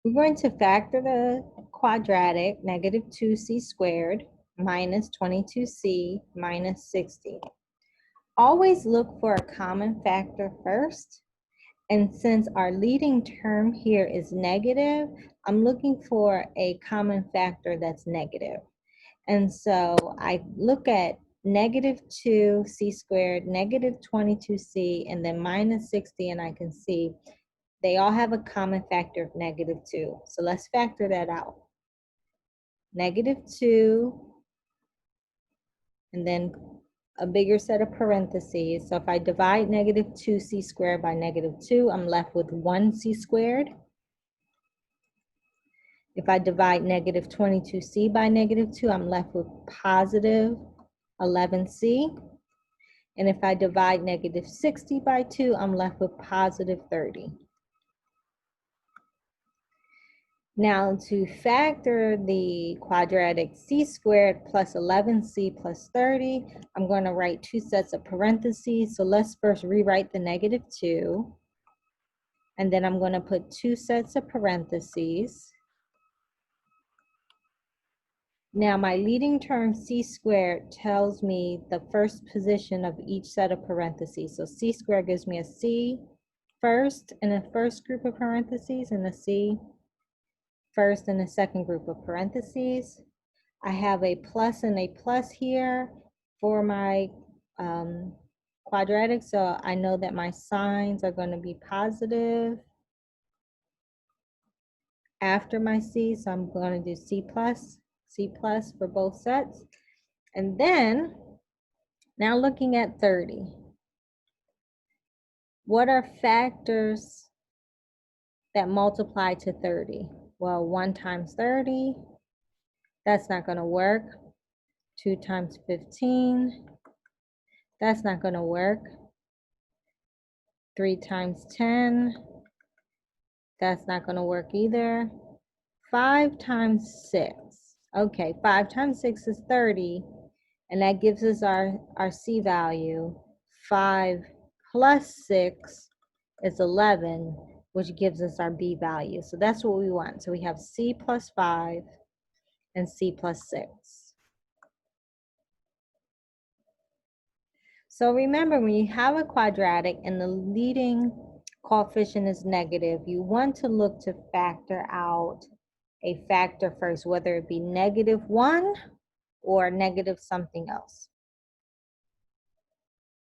We're going to factor the quadratic negative 2c squared minus 22c minus 60. Always look for a common factor first. And since our leading term here is negative, I'm looking for a common factor that's negative. And so I look at negative 2c squared, negative 22c, and then minus 60, and I can see they all have a common factor of negative 2. So let's factor that out. Negative 2, and then a bigger set of parentheses. So if I divide negative 2c squared by negative 2, I'm left with 1c squared. If I divide negative 22c by negative 2, I'm left with positive 11c. And if I divide negative 60 by 2, I'm left with positive 30. Now to factor the quadratic c squared plus 11c plus 30, I'm going to write two sets of parentheses. So let's first rewrite the negative 2. And then I'm going to put two sets of parentheses. Now my leading term c squared tells me the first position of each set of parentheses. So c squared gives me a c first in the first group of parentheses and a c first in the second group of parentheses. I have a plus and a plus here for my quadratic, so I know that my signs are going to be positive after my c, so I'm going to do c plus for both sets. And then, now looking at 30. What are factors that multiply to 30? Well, 1 times 30, that's not going to work. 2 times 15, that's not going to work. 3 times 10, that's not going to work either. 5 times 6. Okay, 5 times 6 is 30, and that gives us our C value. 5 plus 6 is 11, which gives us our B value. So that's what we want. So we have C plus 5 and C plus 6. So remember, when you have a quadratic and the leading coefficient is negative, you want to look to factor out a factor first, whether it be -1 or negative something else.